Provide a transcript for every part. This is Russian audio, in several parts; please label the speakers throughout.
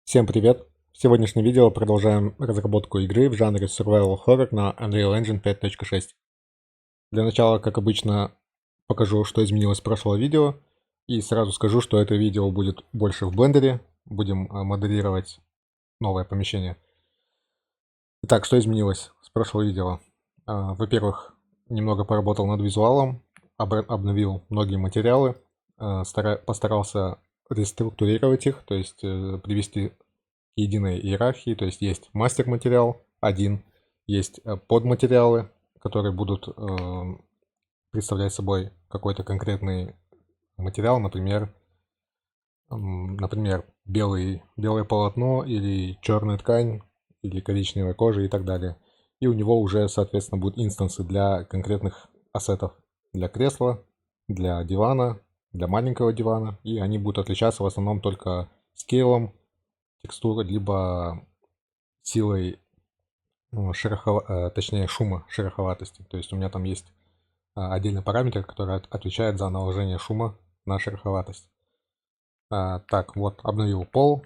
Speaker 1: Всем привет! В сегодняшнем видео продолжаем разработку игры в жанре Survival Horror на Unreal Engine 5.6. Для начала, как обычно, покажу, что изменилось с прошлого видео. И сразу скажу, что это видео будет больше в блендере. Будем моделировать новое помещение. Итак, что изменилось с прошлого видео? Во-первых, немного поработал над визуалом, обновил многие материалы, постарался реструктурировать их, то есть привести единой иерархии, то есть есть мастер-материал один, есть подматериалы, которые будут представлять собой какой-то конкретный материал, например, белое полотно или черная ткань, или коричневая кожа и так далее. И у него уже, соответственно, будут инстансы для конкретных ассетов. Для кресла, для дивана, для маленького дивана. И они будут отличаться в основном только скейлом текстуры, либо силой точнее шума шероховатости. То есть у меня там есть отдельный параметр, который отвечает за наложение шума на шероховатость. Так, вот, обновил пол.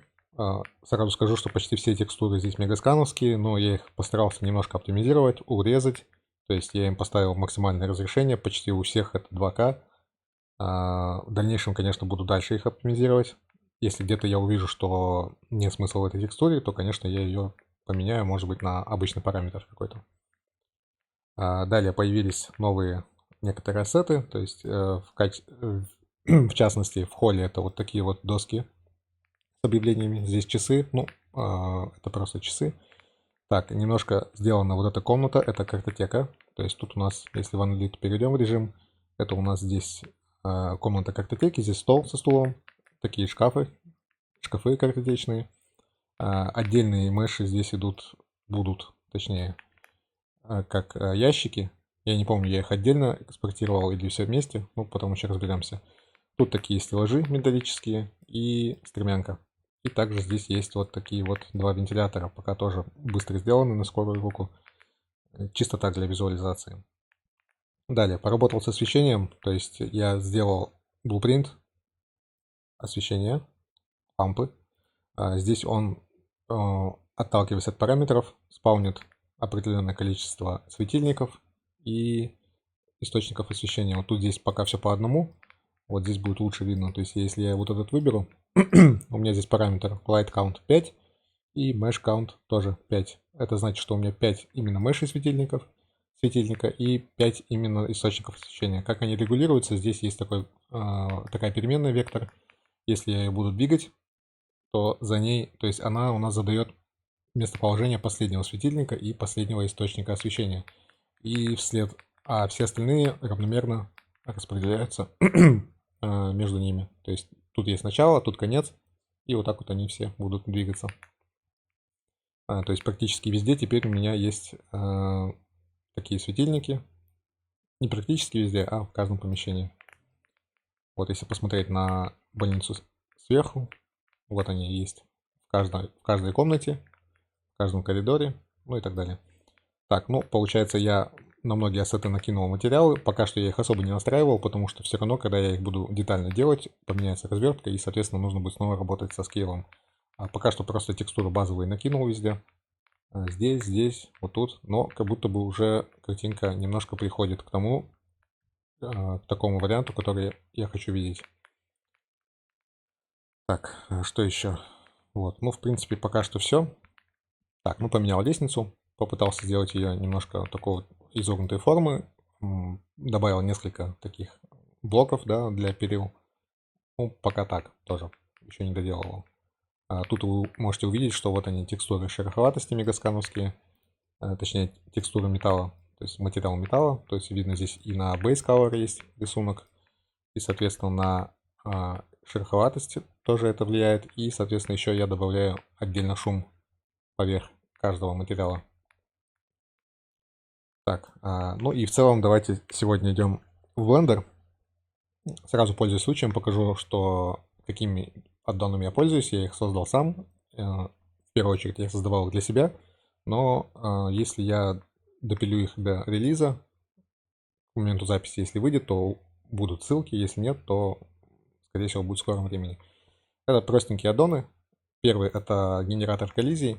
Speaker 1: Сразу скажу, что почти все текстуры здесь мегаскановские, но я их постарался немножко оптимизировать, урезать. То есть я им поставил максимальное разрешение, почти у всех это 2К. В дальнейшем, конечно, буду дальше их оптимизировать. Если где-то я увижу, что нет смысла в этой текстуре, то, конечно, я ее поменяю, может быть, на обычный параметр какой-то. Далее появились новые некоторые ассеты, то есть в частности в холле это вот такие вот доски с объявлениями. Здесь часы, это просто часы. Так, немножко сделана вот эта комната, это картотека. То есть тут у нас, если в Unreal перейдем в режим, это у нас здесь комната картотеки, здесь стол со стулом, такие шкафы картотечные. Отдельные меши здесь будут, точнее, как ящики. Я не помню, я их отдельно экспортировал или все вместе, ну, потом еще разберемся. Тут такие стеллажи металлические и стремянка. И также здесь есть вот такие вот два вентилятора, пока тоже быстро сделаны на скорую руку. Чисто так для визуализации. Далее, поработал с освещением, то есть я сделал blueprint освещения, лампы. Здесь он, отталкиваясь от параметров, спаунит определенное количество светильников и источников освещения. Вот тут здесь пока все по одному. Вот здесь будет лучше видно. То есть если я вот этот выберу, у меня здесь параметр light count 5 и mesh count тоже 5. Это значит, что у меня 5 именно mesh светильника и 5 именно источников освещения. Как они регулируются, здесь есть такая переменная вектор. Если я ее буду двигать, то за ней, то есть она у нас задает местоположение последнего светильника и последнего источника освещения. И все остальные равномерно распределяются между ними. То есть тут есть начало, тут конец, и вот так вот они все будут двигаться. То есть практически везде теперь у меня есть такие светильники. Не практически везде, а в каждом помещении. Вот если посмотреть на больницу сверху, вот они есть в каждой комнате, в каждом коридоре, ну и так далее. Так, ну, получается, я на многие ассеты накинул материалы. Пока что я их особо не настраивал, потому что все равно, когда я их буду детально делать, поменяется развертка, и, соответственно, нужно будет снова работать со скейлом. А пока что просто текстуры базовые накинул везде. Здесь, вот тут. Но как будто бы уже картинка немножко приходит к такому варианту, который я хочу видеть. Так, что еще? Вот, ну, в принципе, пока что все. Так, ну, поменял лестницу. Попытался сделать ее немножко такого изогнутой формы. Добавил несколько таких блоков, да, для перил. Ну, пока так тоже. Еще не доделывал. Тут вы можете увидеть, что вот они, текстуры шероховатости мегаскановские. Точнее, текстуры металла. То есть материал металла. То есть видно здесь и на base color есть рисунок. И, соответственно, на шероховатости тоже это влияет. И, соответственно, еще я добавляю отдельно шум поверх каждого материала. Так, ну и в целом давайте сегодня идем в Blender. Сразу пользуясь случаем, покажу, какими аддонами я пользуюсь. Я их создал сам. В первую очередь я создавал их для себя. Но если я допилю их до релиза, к моменту записи, если выйдет, то будут ссылки. Если нет, то, скорее всего, будет в скором времени. Это простенькие аддоны. Первый — это генератор коллизий,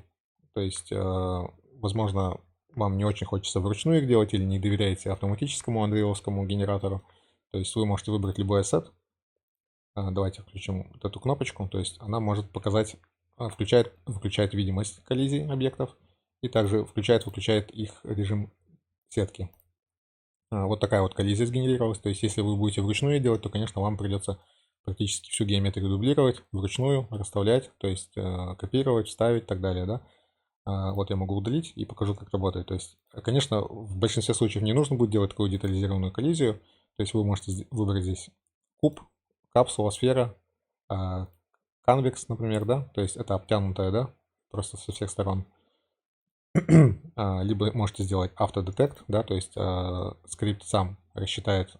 Speaker 1: то есть, возможно, вам не очень хочется вручную их делать или не доверяете автоматическому андреевскому генератору, то есть вы можете выбрать любой ассет. Давайте включим вот эту кнопочку, то есть она может показать, выключает видимость коллизий объектов и также включает-выключает их режим сетки. Вот такая вот коллизия сгенерировалась, то есть если вы будете вручную делать, то, конечно, вам придется практически всю геометрию дублировать вручную, расставлять, то есть копировать, вставить и так далее, да. Вот я могу удалить и покажу, как работает. То есть, конечно, в большинстве случаев не нужно будет делать такую детализированную коллизию, то есть вы можете выбрать здесь куб, капсула, сфера, конвекс, например, да, то есть это обтянутая, да, просто со всех сторон. Либо можете сделать автодетект, да, то есть скрипт сам рассчитает,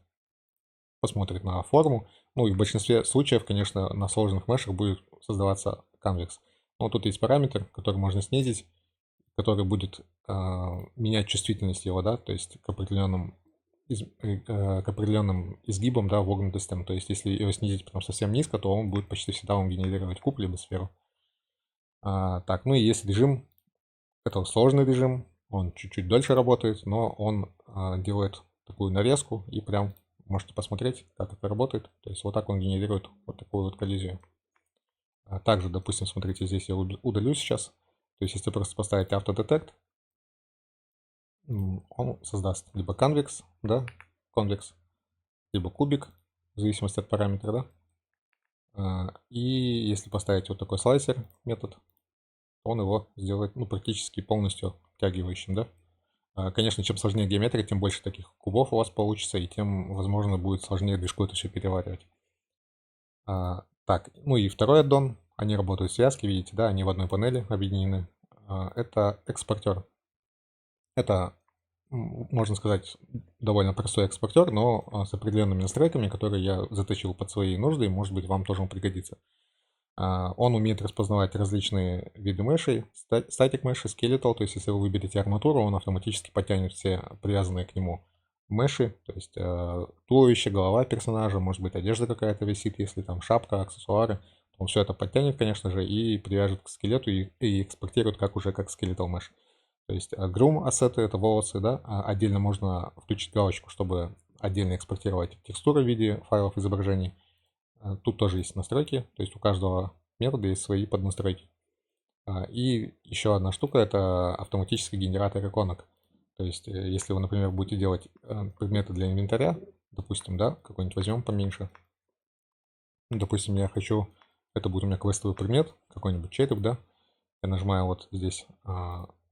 Speaker 1: посмотрит на форму. Ну и в большинстве случаев, конечно, на сложных мешах будет создаваться конвекс. Но тут есть параметр, который можно снизить, который будет менять чувствительность его, да, то есть к определенным изгибам, да, вогнутостям. То есть если его снизить потом совсем низко, то он будет почти всегда вам генерировать куб либо сферу. Так, ну и есть режим, это сложный режим, он чуть-чуть дольше работает, но он делает такую нарезку и прям можете посмотреть, как это работает. То есть вот так он генерирует вот такую вот коллизию. Также, допустим, смотрите, здесь я удалю сейчас. То есть если просто поставить автодетект, он создаст либо конвекс, да, конвекс, либо кубик, в зависимости от параметра, да. И если поставить вот такой слайсер метод, он его сделает, ну, практически полностью обтягивающим, да. Конечно, чем сложнее геометрия, тем больше таких кубов у вас получится, и тем, возможно, будет сложнее движку это все переваривать. Так, ну и второй аддон, они работают в связке, видите, да, они в одной панели объединены. Это экспортер. Это, можно сказать, довольно простой экспортер, но с определенными настройками, которые я заточил под свои нужды, и, может быть, вам тоже он пригодится. Он умеет распознавать различные виды мешей, статик меши, skeletal, то есть если вы выберете арматуру, он автоматически подтянет все привязанные к нему меши, то есть туловище, голова персонажа, может быть одежда какая-то висит, если там шапка, аксессуары, он все это подтянет, конечно же, и привяжет к скелету и экспортирует как skeletal mesh. То есть groom ассеты — это волосы, да, отдельно можно включить галочку, чтобы отдельно экспортировать текстуры в виде файлов изображений. Тут тоже есть настройки, то есть у каждого метода есть свои поднастройки. И еще одна штука — это автоматический генератор иконок. То есть если вы, например, будете делать предметы для инвентаря, допустим, да, какой-нибудь возьмем поменьше. Допустим, я хочу, это будет у меня квестовый предмет, какой-нибудь череп, да. Я нажимаю вот здесь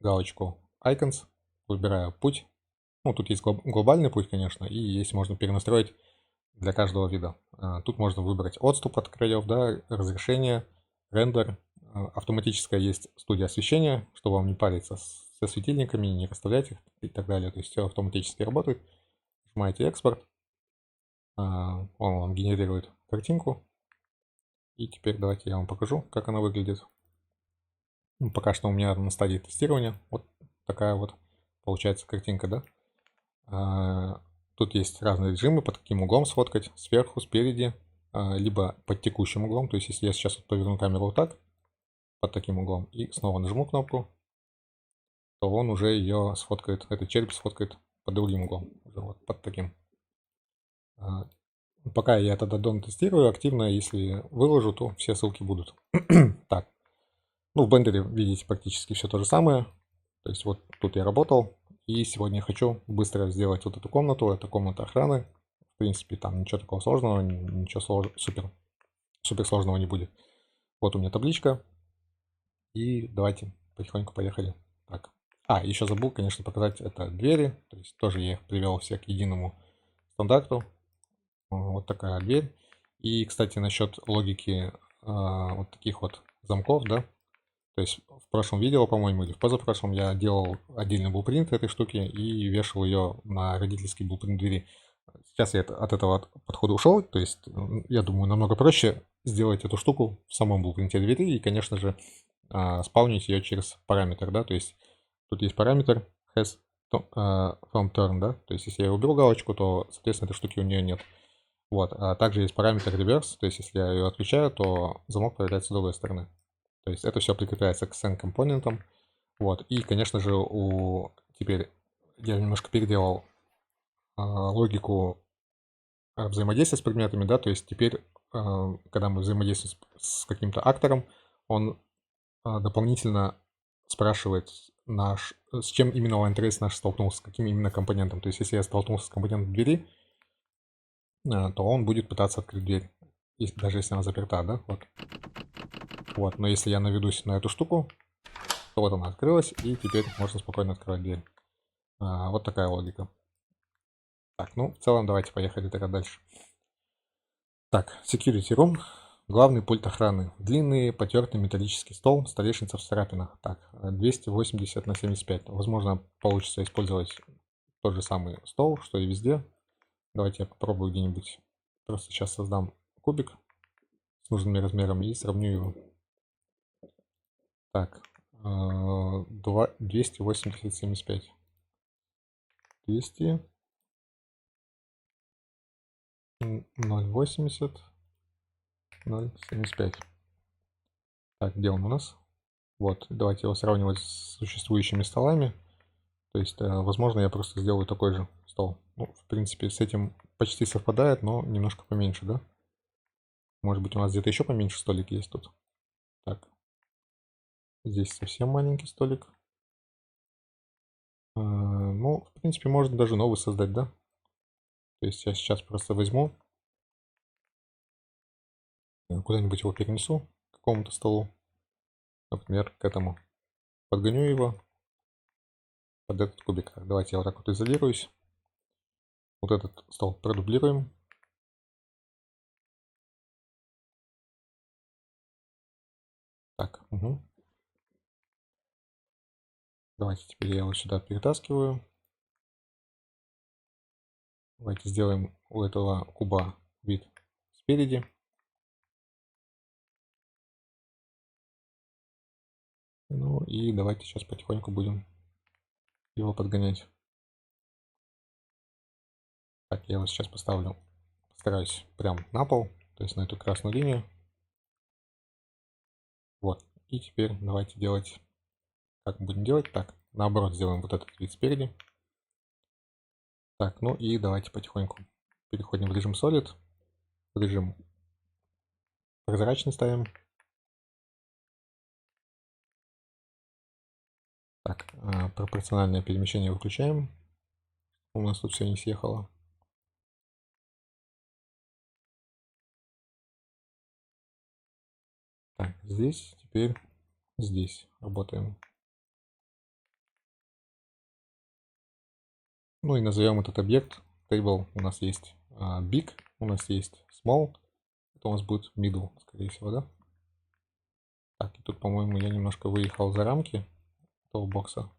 Speaker 1: галочку Icons, выбираю путь. Ну, тут есть глобальный путь, конечно, и есть, можно перенастроить для каждого вида. Тут можно выбрать отступ от краев, да, разрешение, рендер. Автоматическое есть студия освещения, чтобы вам не париться со светильниками, не расставлять их и так далее. То есть все автоматически работает. Нажимаете экспорт, он вам генерирует картинку. И теперь давайте я вам покажу, как она выглядит. Ну, пока что у меня на стадии тестирования. Вот такая вот получается картинка, да. Тут есть разные режимы, под каким углом сфоткать, сверху, спереди, либо под текущим углом. То есть если я сейчас вот поверну камеру вот так, под таким углом, и снова нажму кнопку, то он уже ее сфоткает, этот череп сфоткает под другим углом, уже вот под таким. Пока я этот аддон тестирую активно, если выложу, то все ссылки будут. Так, ну в Blender видите практически все то же самое. То есть вот тут я работал, и сегодня я хочу быстро сделать вот эту комнату. Это комната охраны. В принципе, там ничего такого сложного, ничего супер сложного не будет. Вот у меня табличка. И давайте потихоньку поехали. Так. Еще забыл, конечно, показать это двери. То есть тоже я их привел все к единому стандарту. Вот такая дверь. И, кстати, насчет логики вот таких вот замков, да. То есть в прошлом видео, по-моему, или в позапрошлом я делал отдельный блупринт этой штуки и вешал ее на родительский блупринт двери. Сейчас я от этого подхода ушел, то есть я думаю, намного проще сделать эту штуку в самом блупринте двери и, конечно же, спаунить ее через параметр, да, то есть тут есть параметр has from turn, да, то есть если я уберу галочку, то, соответственно, этой штуки у нее нет. Вот, также есть параметр reverse, то есть если я ее отключаю, то замок появляется с другой стороны. То есть это все прикрепляется к Send компонентам. Вот. И, конечно же, теперь я немножко переделал логику взаимодействия с предметами, да, то есть теперь, когда мы взаимодействуем с каким-то актором, он дополнительно спрашивает с чем именно line-trace наш столкнулся, с каким именно компонентом. То есть если я столкнулся с компонентом двери, то он будет пытаться открыть дверь, даже если она заперта, да, вот. Вот, но если я наведусь на эту штуку, то вот она открылась, и теперь можно спокойно открывать дверь. Вот такая логика. Так, ну, в целом давайте поехали тогда дальше. Так, security room. Главный пульт охраны. Длинный, потертый металлический стол, столешница в царапинах. Так, 280 на 75. Возможно, получится использовать тот же самый стол, что и везде. Давайте я попробую где-нибудь. Просто сейчас создам кубик с нужными размерами и сравню его. Так, 280, 75. 200, 0,80, 0,75. Так, где он у нас? Вот, давайте его сравнивать с существующими столами. То есть, возможно, я просто сделаю такой же стол. Ну, в принципе, с этим почти совпадает, но немножко поменьше, да? Может быть, у нас где-то еще поменьше столик есть тут. Так, здесь совсем маленький столик. Ну, в принципе, можно даже новый создать, да? То есть я сейчас просто возьму, куда-нибудь его перенесу к какому-то столу. Например, к этому. Подгоню его под этот кубик. Так, давайте я вот так вот изолируюсь. Вот этот стол продублируем. Так, угу. Давайте теперь я его сюда перетаскиваю. Давайте сделаем у этого куба вид спереди. Ну и давайте сейчас потихоньку будем его подгонять. Так, я его сейчас поставлю, постараюсь прям на пол, то есть на эту красную линию. Вот. И теперь давайте делать, как мы будем делать. Так, наоборот сделаем вот этот вид спереди. Так, ну и давайте потихоньку переходим в режим Solid. В режим прозрачный ставим. Так, пропорциональное перемещение выключаем. У нас тут все не съехало. Так, здесь, теперь здесь работаем. Ну и назовем этот объект table. У нас есть big, у нас есть small. Это у нас будет middle, скорее всего, да? Так, и тут, по-моему, я немножко выехал за рамки этого бокса.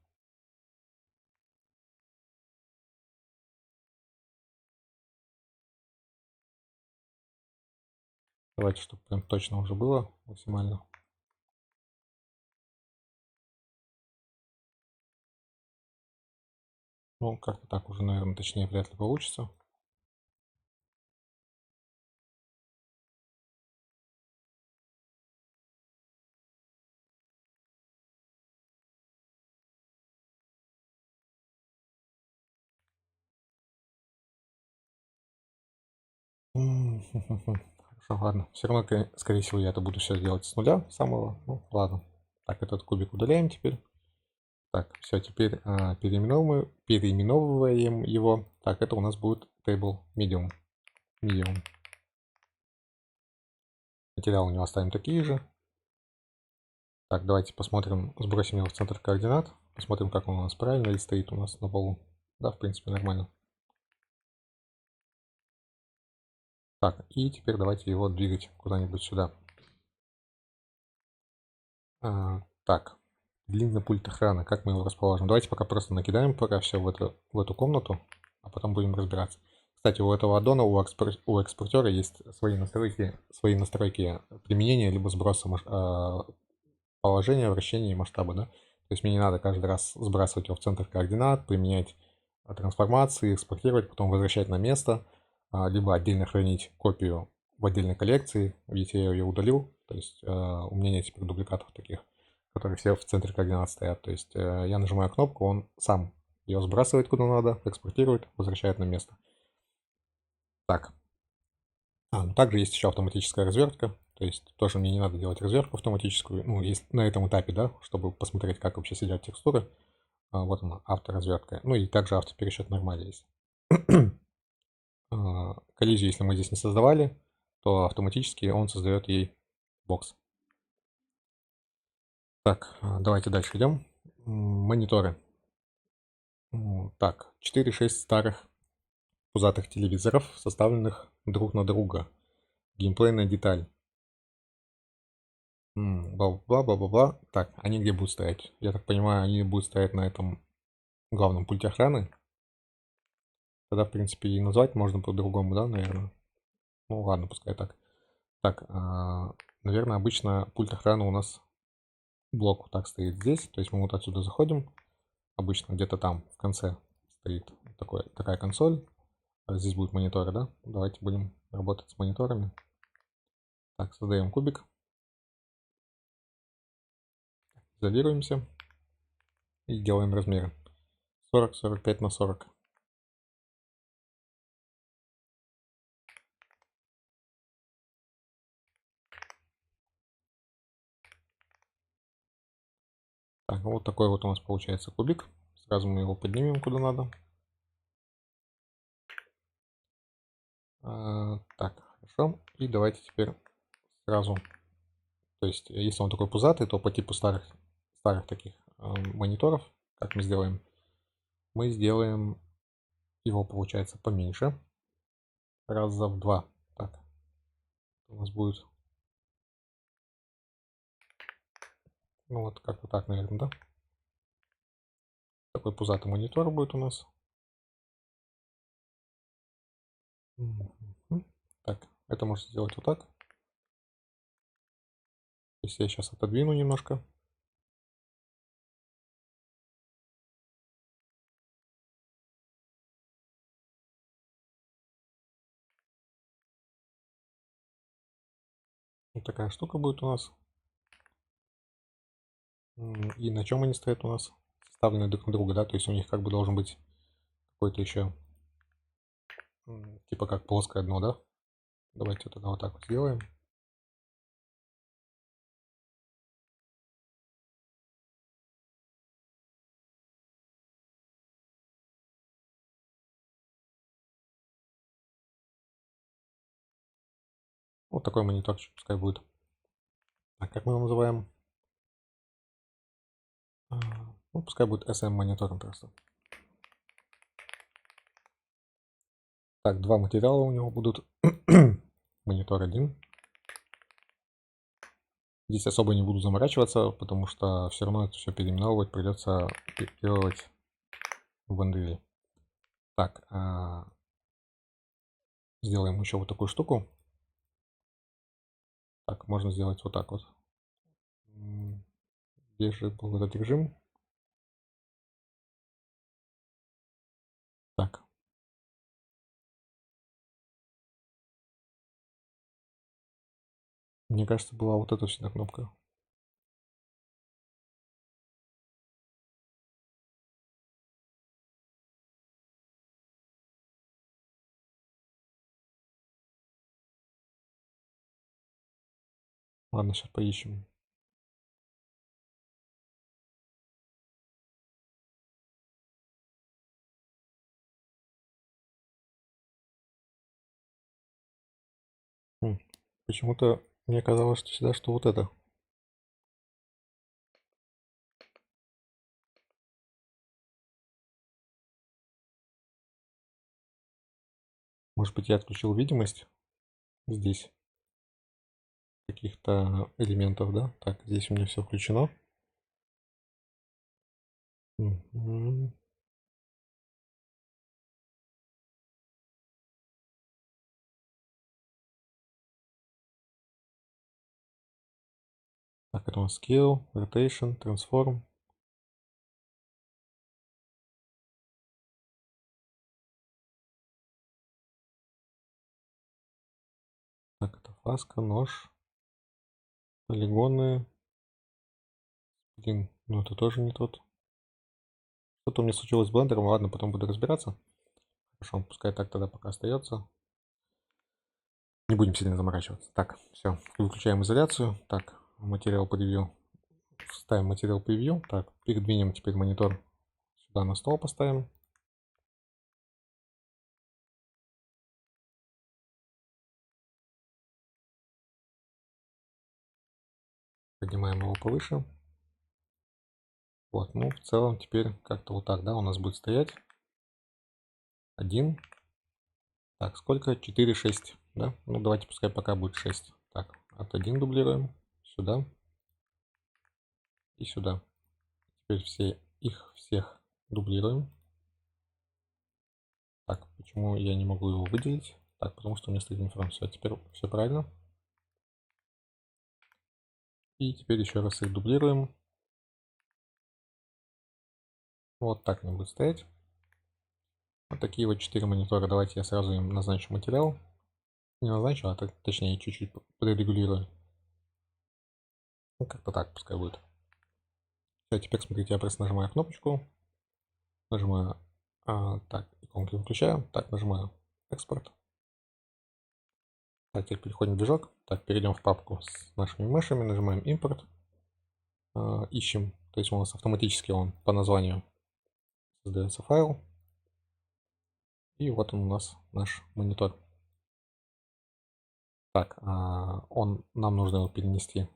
Speaker 1: Давайте, чтобы прям точно уже было максимально. Ну, как-то так уже, наверное, точнее вряд ли получится. Хорошо, ладно. Все равно, скорее всего, я это буду все делать с нуля самого. Ну, ладно. Так, этот кубик удаляем теперь. Так, все, теперь переименовываем его. Так, это у нас будет table medium. Материал у него оставим такие же. Так, давайте посмотрим, сбросим его в центр координат. Посмотрим, как он у нас правильно ли стоит у нас на полу. Да, в принципе, нормально. Так, и теперь давайте его двигать куда-нибудь сюда. Так, длинный пульт охраны, как мы его расположим? Давайте пока просто накидаем пока все в эту комнату, а потом будем разбираться. Кстати, у этого аддона, у экспортера есть свои настройки применения, либо сброса положения, вращения и масштаба, да? То есть мне не надо каждый раз сбрасывать его в центр координат, применять трансформации, экспортировать, потом возвращать на место, либо отдельно хранить копию в отдельной коллекции. Видите, я ее удалил. То есть у меня нет теперь дубликатов таких, которые все в центре координат стоят. То есть я нажимаю кнопку, он сам ее сбрасывает куда надо, экспортирует, возвращает на место. Так. Ну, также есть еще автоматическая развертка. То есть тоже мне не надо делать развертку автоматическую. Ну, есть на этом этапе, да, чтобы посмотреть, как вообще сидят текстуры. Вот она, авторазвертка. Ну и также автопересчет нормали есть. Коллизию, если мы здесь не создавали, то автоматически он создает ей бокс. Так, давайте дальше идем. Мониторы. Так, 4-6 старых пузатых телевизоров, составленных друг на друга. Геймплейная деталь. Бла-бла-бла-бла-бла. Так, они где будут стоять? Я так понимаю, они будут стоять на этом главном пульте охраны. Тогда, в принципе, и назвать можно по-другому, да, наверное? Ну, ладно, пускай так. Так, наверное, обычно пульт охраны у нас блок вот так стоит здесь. То есть мы вот отсюда заходим. Обычно где-то там в конце стоит такая консоль. Здесь будут мониторы, да? Давайте будем работать с мониторами. Так, создаем кубик. Изолируемся. И делаем размеры. 40-45 на 40. Так, вот такой вот у нас получается кубик. Сразу мы его поднимем куда надо. Так, хорошо. И давайте теперь сразу, то есть если он такой пузатый, то по типу старых таких мониторов, как мы сделаем? Мы сделаем его, получается, поменьше. Раза в 2. Так, у нас будет, ну вот как-то так, наверное, да? Такой пузатый монитор будет у нас. Так, это можно сделать вот так. Если я сейчас отодвину немножко. Вот такая штука будет у нас. И на чем они стоят у нас? Вставлены друг на друга, да? То есть у них как бы должен быть какой-то еще, типа как плоское дно, да? Давайте тогда вот так вот сделаем. Вот такой мониторчик пускай будет. Так, как мы его называем? Ну, пускай будет SM монитором просто. Так, два материала у него будут. Монитор 1. Здесь особо не буду заморачиваться, потому что все равно это все переименовывать придется делать в Unreal. Так, сделаем еще вот такую штуку. Так, можно сделать вот так вот. Где же был этот режим? Так. Мне кажется, была вот эта всегда кнопка. Ладно, сейчас поищем. Почему-то мне казалось, что всегда, что вот это. Может быть, я отключил видимость здесь каких-то элементов, да? Так, здесь у меня все включено. Мгм. Так, это у нас Scale, Rotation, Transform. Так, это фаска, нож. Полигоны. Блин, ну это тоже не тот. Что-то у меня случилось с блендером, ладно, потом буду разбираться. Хорошо, пускай так тогда пока остается. Не будем сильно заморачиваться. Так, все, выключаем изоляцию. Так, материал превью. Ставим материал превью. Так, передвинем теперь монитор сюда на стол поставим. Поднимаем его повыше. Вот, ну в целом теперь как-то вот так, да, у нас будет стоять. 1. Так, сколько? 4, 6, да? Ну давайте пускай пока будет 6. Так, от 1 дублируем. Сюда. И сюда. Теперь их всех дублируем. Так, почему я не могу его выделить? Так, потому что у меня стоит информация. Теперь все правильно. И теперь еще раз их дублируем. Вот так они будут стоять. Вот такие вот 4 монитора. Давайте я сразу им назначу материал. Не назначу, а точнее чуть-чуть прорегулирую. Ну, как-то так пускай будет. Все, теперь смотрите, я просто нажимаю кнопочку. Нажимаю, так, иконки выключаю. Так, нажимаю экспорт. Так, теперь переходим в движок. Так, перейдем в папку с нашими мешами, нажимаем импорт. Ищем, то есть у нас автоматически он по названию создается файл. И вот он у нас наш монитор. Так, нам нужно его перенести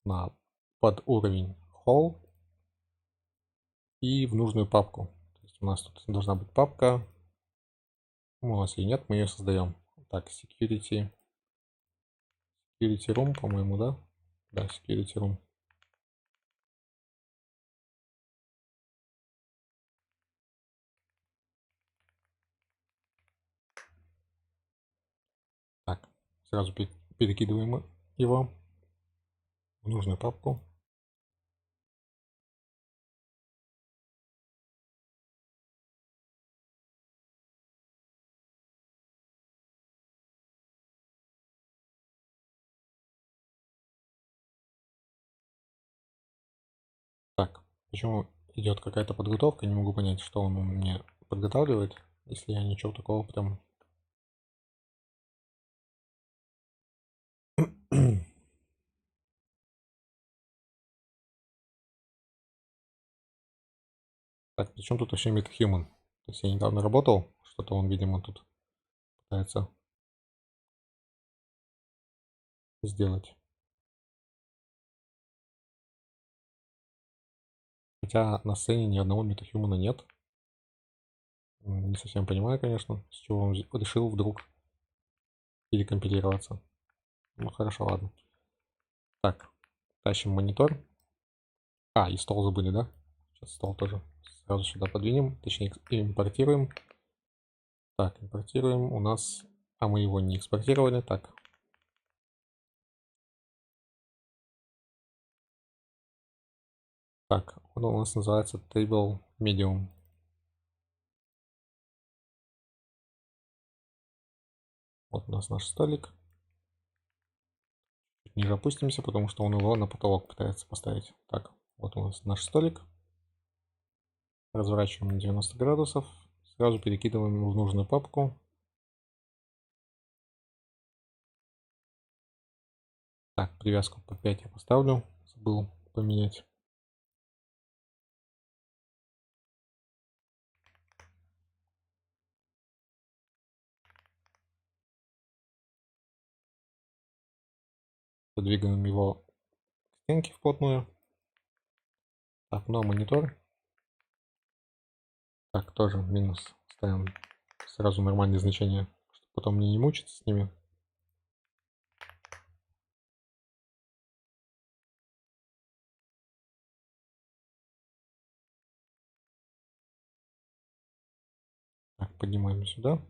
Speaker 1: под уровень Hall и в нужную папку. То есть у нас тут должна быть папка. У нас ее нет, мы ее создаем. Так, Security Room, по-моему, да? Да, Security Room. Так, сразу перекидываем его в нужную папку. Так, почему идет какая-то подготовка, не могу понять, что он мне подготавливает, если я ничего такого прям... Так, причем тут вообще MetaHuman? То есть я недавно работал, что-то он, видимо, тут пытается сделать. Хотя на сцене ни одного MetaHuman нет. Не совсем понимаю, конечно, с чего он решил вдруг перекомпилироваться. Ну хорошо, ладно. Так, тащим монитор. И стол забыли, да? Сейчас стол тоже сразу сюда подвинем, точнее импортируем. Так, импортируем. У нас... мы его не экспортировали. Так. Так, он у нас называется Table Medium. Вот у нас наш столик. Чуть ниже опустимся, потому что он его на потолок пытается поставить. Так, вот у нас наш столик. Разворачиваем на 90 градусов. Сразу перекидываем его в нужную папку. Так, привязку по 5 я поставлю. Забыл поменять. Подвигаем его к стенке вплотную. Так, ну а монитор. Так, тоже минус. Ставим сразу нормальные значения, чтобы потом мне не мучиться с ними. Так, поднимаем сюда.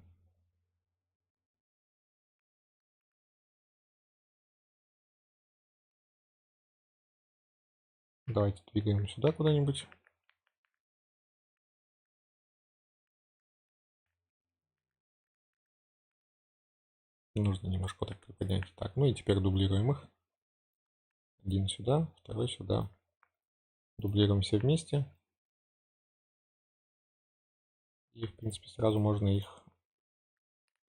Speaker 1: Давайте двигаем сюда куда-нибудь. Нужно немножко так приподнять. Так, ну и теперь дублируем их. Один сюда, второй сюда. Дублируем все вместе. И, в принципе, сразу можно их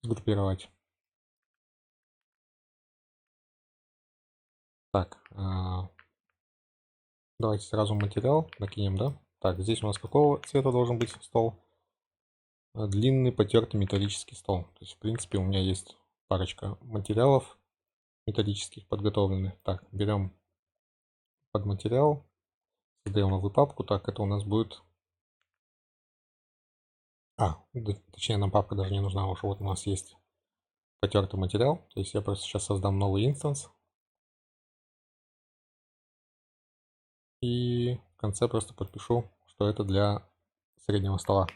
Speaker 1: сгруппировать. Так, давайте сразу материал накинем, да? Так, здесь у нас какого цвета должен быть стол? Длинный потертый металлический стол. То есть, в принципе, у меня есть парочка материалов металлических подготовленных. Так, берем под материал, создаем новую папку. Так, это у нас будет... точнее, нам папка даже не нужна уже. Вот у нас есть потертый материал. То есть я просто сейчас создам новый инстанс. И в конце просто подпишу, что это для среднего стола.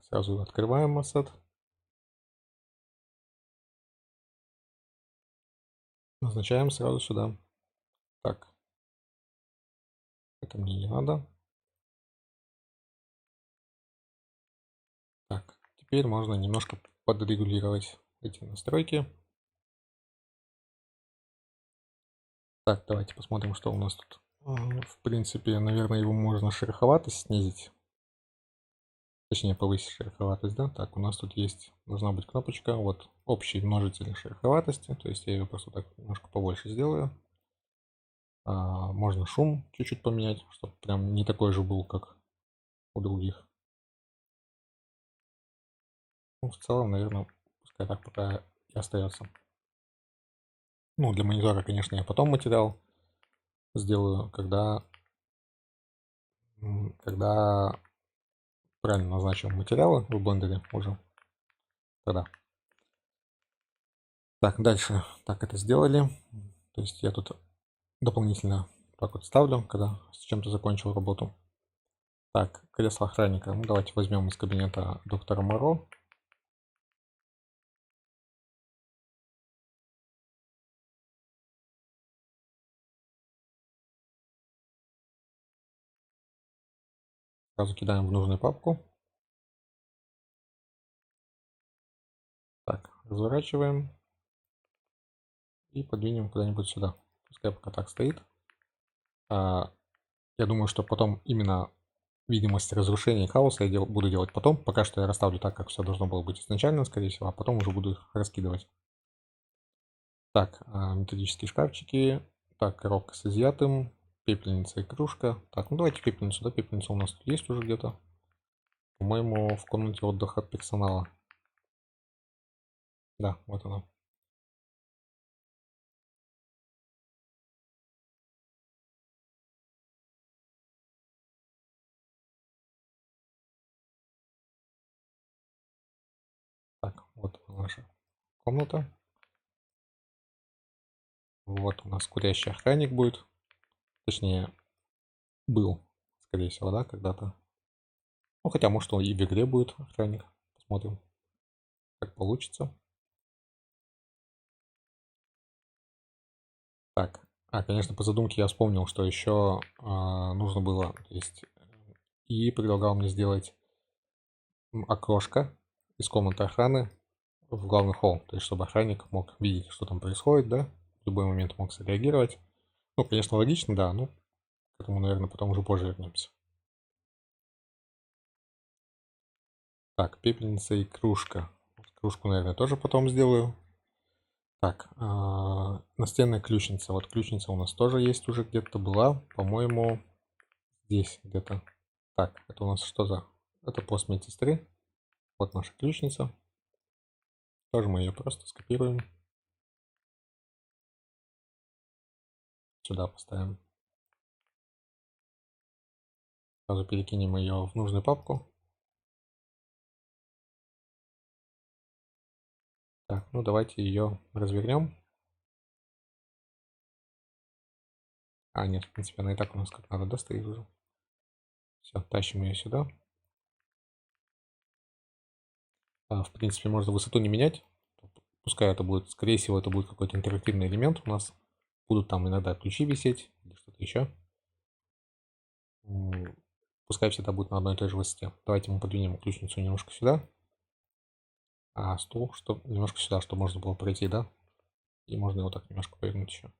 Speaker 1: Сразу открываем ассет. Назначаем сразу сюда. Так, это мне не надо. Так, теперь можно немножко подрегулировать эти настройки. Так, давайте посмотрим, что у нас тут. В принципе, наверное, его можно шероховатость снизить. Точнее, повысить шероховатость, да? Так, у нас тут есть, должна быть кнопочка, вот, общий множитель шероховатости. То есть я ее просто так немножко побольше сделаю. Можно шум чуть-чуть поменять, чтобы прям не такой же был, как у других. Ну, в целом, наверное, пускай так пока и остается. Ну, для монитора, конечно, я потом материал сделаю, когда правильно назначим материалы в блендере уже. Тогда. Так, дальше. Так, это сделали. То есть я тут дополнительно так вот ставлю, когда с чем-то закончил работу. Так, кресло охранника. Ну, давайте возьмем из кабинета доктора Моро. Сразу кидаем в нужную папку. Так, разворачиваем. И подвинем куда-нибудь сюда. Пускай пока так стоит. Я думаю, что потом именно видимость разрушения и хаоса я буду делать потом. Пока что я расставлю так, как все должно было быть изначально, скорее всего, а потом уже буду их раскидывать. Так, металлические шкафчики. Так, коробка с изъятым. Пепельница и кружка. Так, ну давайте пепельницу, да, пепельница у нас тут есть уже где-то. По-моему, в комнате отдыха персонала. Да, вот она. Так, вот наша комната. Вот у нас курящий охранник будет. Точнее, был, скорее всего, да, когда-то. Ну, хотя, может, он и в игре будет охранник. Посмотрим, как получится. Так, конечно, по задумке я вспомнил, что еще нужно было, то есть, и предлагал мне сделать окошко из комнаты охраны в главный холл. То есть, чтобы охранник мог видеть, что там происходит, да, в любой момент мог среагировать. Ну, конечно, логично, да, но к этому, наверное, потом уже позже вернемся. Так, пепельница и кружка. Кружку, наверное, тоже потом сделаю. Так, настенная ключница. Вот ключница у нас тоже есть уже где-то была. По-моему, здесь где-то. Так, это у нас что за... Это пост медсестры. Вот наша ключница. Тоже мы ее просто скопируем. Сюда поставим. Сразу перекинем ее в нужную папку. Так, ну давайте ее развернем. Нет, в принципе, она и так у нас как надо, да, стоит уже. Все, тащим ее сюда. В принципе, можно высоту не менять. Пускай это будет, скорее всего, это будет какой-то интерактивный элемент у нас. Будут там иногда ключи висеть или что-то еще. Пускай всегда будет на одной и той же высоте. Давайте мы подвинем ключницу немножко сюда. стул, что немножко сюда, чтобы можно было пройти, да? И можно его так немножко повернуть еще.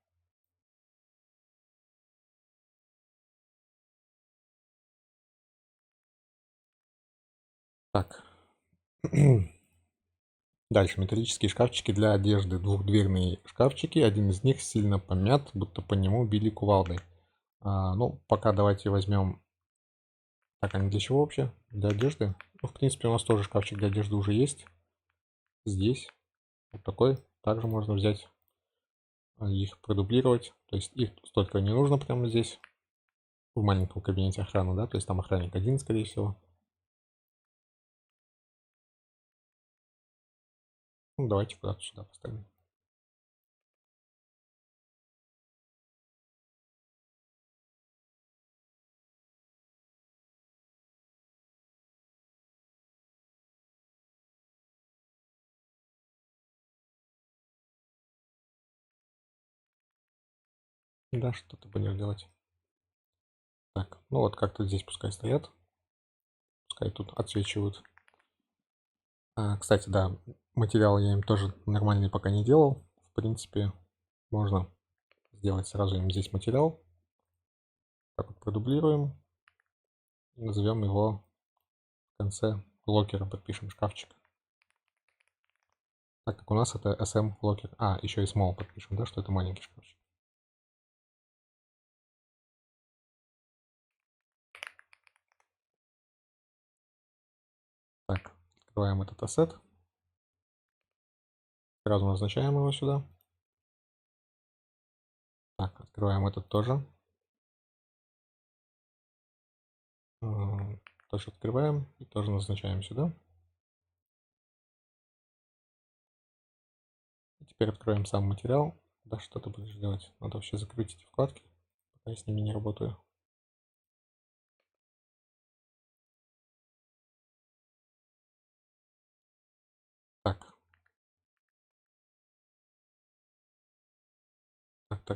Speaker 1: Так. Дальше металлические шкафчики для одежды. Двухдверные шкафчики. Один из них сильно помят, будто по нему били кувалдой. Ну, пока давайте возьмем... Так, они для чего вообще? Для одежды? Ну, в принципе, у нас тоже шкафчик для одежды уже есть. Здесь. Вот такой. Также можно взять, их продублировать. То есть их столько не нужно прямо здесь. В маленьком кабинете охраны, да? То есть там охранник один, скорее всего. Ну, давайте куда-то сюда поставим. Да, что-то будем делать. Так, ну вот как-то здесь пускай стоят. Пускай тут отсвечивают. Кстати, да, материал я им тоже нормальный пока не делал. В принципе, можно сделать сразу им здесь материал. Так вот продублируем. И назовем его в конце локером, подпишем шкафчик. Так как у нас это SM локер. Еще и small подпишем, да, что это маленький шкафчик. Так, открываем этот ассет. Сразу назначаем его сюда. Так, открываем этот тоже. Тоже открываем и тоже назначаем сюда. И теперь откроем сам материал. Да, что ты будешь делать? Надо вообще закрыть эти вкладки, пока я с ними не работаю. Так.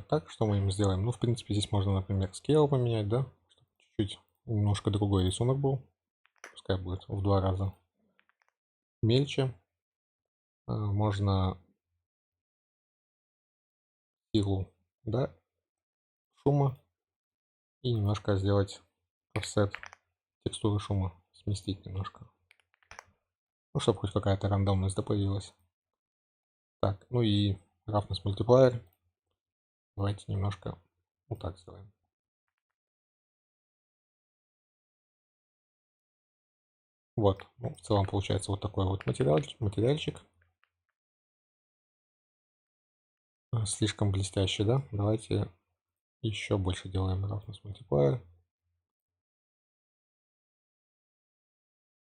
Speaker 1: Так, что мы им сделаем? Ну, в принципе, здесь можно, например, scale поменять, да? Чтобы чуть-чуть немножко другой рисунок был. Пускай будет в 2 раза мельче. Можно силу, да, шума и немножко сделать offset текстуры шума, сместить немножко. Ну, чтобы хоть какая-то рандомность, да, появилась. Так, ну и roughness multiplier. Давайте немножко вот так сделаем. Вот, ну, в целом получается вот такой вот материальчик. Слишком блестящий, да? Давайте еще больше делаем roughness multiplier.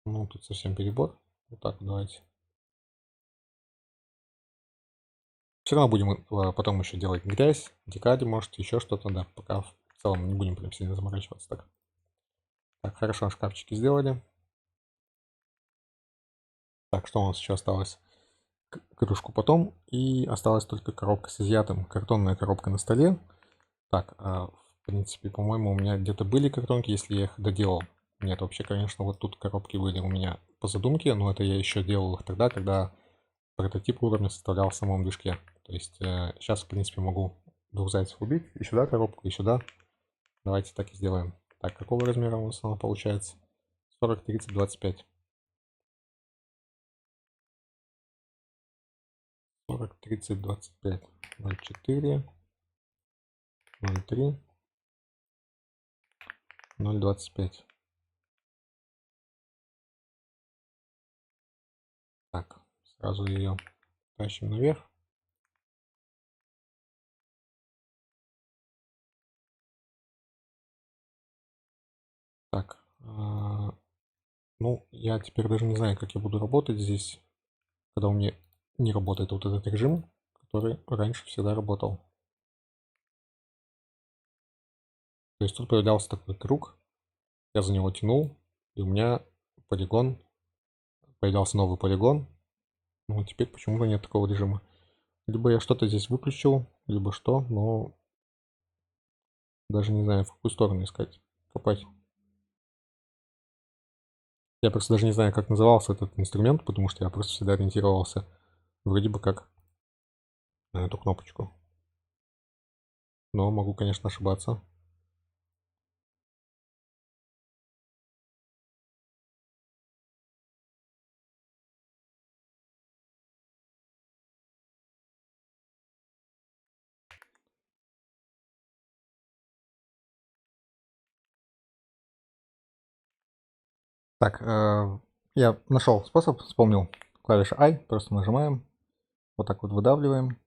Speaker 1: Ну, тут совсем перебор. Вот так вот давайте. Все равно будем потом еще делать грязь, декади, может, еще что-то, да. Пока в целом не будем прям сильно заморачиваться так. Так, хорошо, шкафчики сделали. Так, что у нас еще осталось? Кружку потом. И осталась только коробка с изъятым. Картонная коробка на столе. Так, в принципе, по-моему, у меня где-то были картонки, если я их доделал. Нет, вообще, конечно, вот тут коробки были у меня по задумке, но это я еще делал их тогда, когда прототип уровня составлял в самом движке. То есть сейчас, в принципе, могу двух зайцев убить. И сюда коробку, и сюда. Давайте так и сделаем. Так, какого размера у нас она получается? 40, 30, 25. 40, 30, 25. 0,4, 0,3, 0,25. Так, сразу ее тащим наверх. Так, ну, я теперь даже не знаю, как я буду работать здесь, когда у меня не работает вот этот режим, который раньше всегда работал. То есть тут появлялся такой круг, я за него тянул, и у меня полигон, появлялся новый полигон. Ну, теперь почему-то нет такого режима. Либо я что-то здесь выключил, либо что, но даже не знаю, в какую сторону искать, копать. Я просто даже не знаю, как назывался этот инструмент, потому что я просто всегда ориентировался вроде бы как на эту кнопочку. Но могу, конечно, ошибаться. Так, я нашел способ, вспомнил. Клавиша I, просто нажимаем, вот так вот выдавливаем.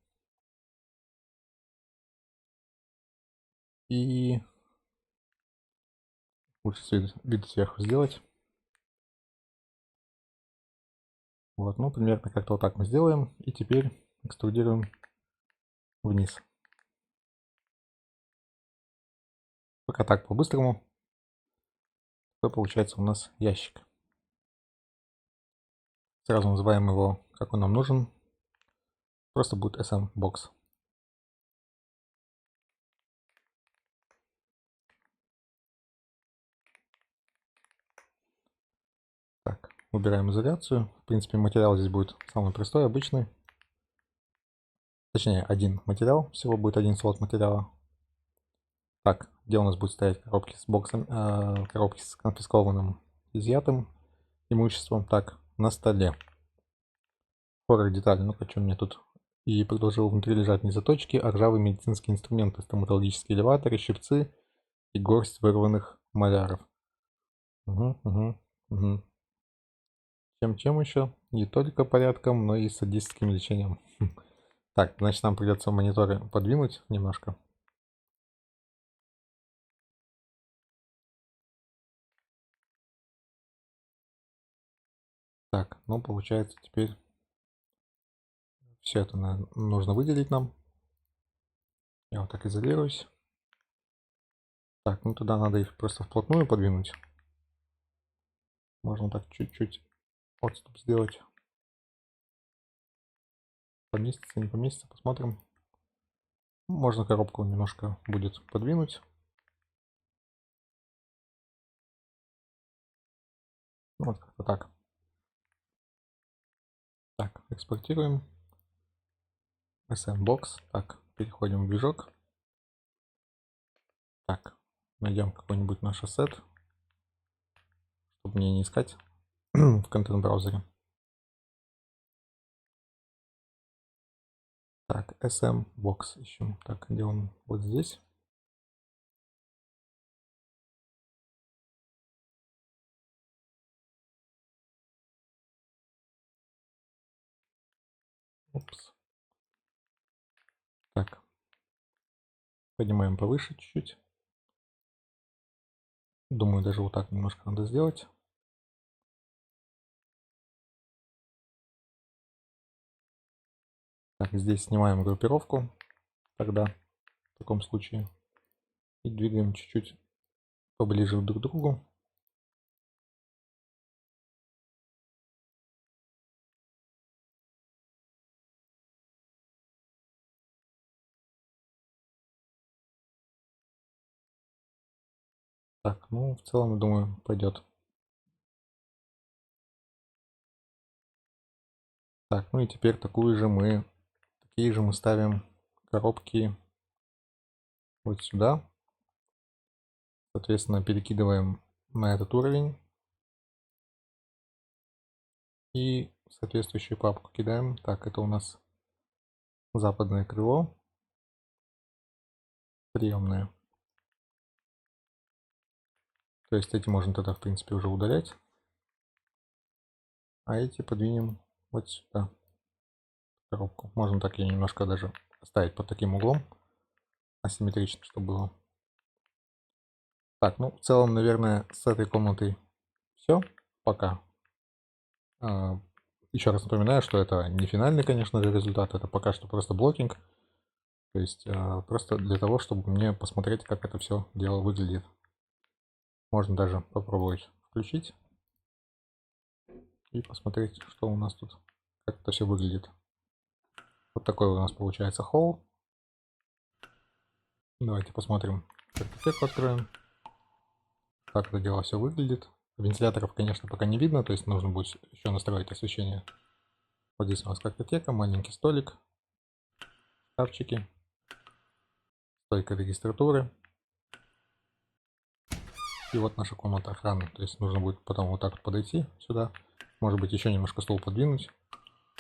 Speaker 1: И лучше вид сверху сделать. Вот, ну, примерно как-то вот так мы сделаем. И теперь экструдируем вниз. Пока так по-быстрому, то получается у нас ящик. Сразу называем его, как он нам нужен. Просто будет SM-бокс. Так, убираем изоляцию. В принципе, материал здесь будет самый простой, обычный. Точнее, один материал. Всего будет один слот материала. Так, где у нас будет стоять коробки с боксом, коробки с конфискованным, изъятым имуществом? Так, на столе. Хоррор детали. Ну-ка, что мне тут? И продолжил внутри лежать не заточки, а ржавые медицинские инструменты, стоматологические элеваторы, щипцы и горсть вырванных маляров. Угу. Чем еще? Не только порядком, но и садистским лечением. Так, значит, нам придется мониторы подвинуть немножко. Так, ну получается теперь все это нужно выделить нам. Я вот так изолируюсь. Так, ну туда надо их просто вплотную подвинуть. Можно так чуть-чуть отступ сделать. Поместится, не поместится, посмотрим. Можно коробку немножко будет подвинуть. Вот как-то так. Так, экспортируем. SM-бокс. Так, переходим в движок. Так, найдем какой-нибудь наш ассет, чтобы мне не искать в контент-браузере. Так, SM-бокс ищем. Так, где он? Вот здесь. Упс. Так, поднимаем повыше чуть-чуть. Думаю, даже вот так немножко надо сделать. Так, здесь снимаем группировку. Тогда в таком случае. И двигаем чуть-чуть поближе друг к другу. Так, ну, в целом, думаю, пойдет. Так, ну и теперь такие же мы ставим коробки вот сюда. Соответственно, перекидываем на этот уровень. И соответствующую папку кидаем. Так, это у нас западное крыло. Приемное. То есть эти можно тогда, в принципе, уже удалять. А эти подвинем вот сюда. Коробку. Можно так ее немножко даже оставить под таким углом. Асимметрично, чтобы было. Так, ну, в целом, наверное, с этой комнатой все. Пока. Еще раз напоминаю, что это не финальный, конечно же, результат. Это пока что просто блокинг. То есть просто для того, чтобы мне посмотреть, как это все дело выглядит. Можно даже попробовать включить и посмотреть, что у нас тут, как это все выглядит. Вот такой у нас получается холл. Давайте посмотрим, картотеку откроем, как это дело все выглядит. Вентиляторов, конечно, пока не видно, то есть нужно будет еще настроить освещение. Вот здесь у нас картотека, маленький столик, шкафчики, стойка регистратуры. И вот наша комната охраны. То есть нужно будет потом вот так вот подойти сюда. Может быть, еще немножко стол подвинуть,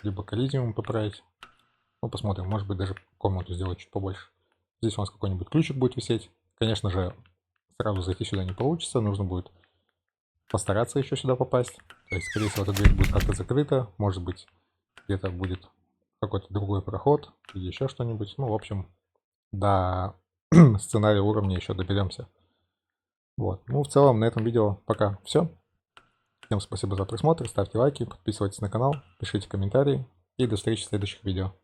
Speaker 1: либо коллизиум поправить. Ну, посмотрим, может быть, даже комнату сделать чуть побольше. Здесь у нас какой-нибудь ключик будет висеть. Конечно же, сразу зайти сюда не получится, нужно будет постараться еще сюда попасть. То есть, скорее всего, эта дверь будет как-то закрыта. Может быть, где-то будет какой-то другой проход или еще что-нибудь. Ну, в общем, до сценария уровня еще доберемся. Вот. Ну, в целом, на этом видео пока все. Всем спасибо за просмотр, ставьте лайки, подписывайтесь на канал, пишите комментарии и до встречи в следующих видео.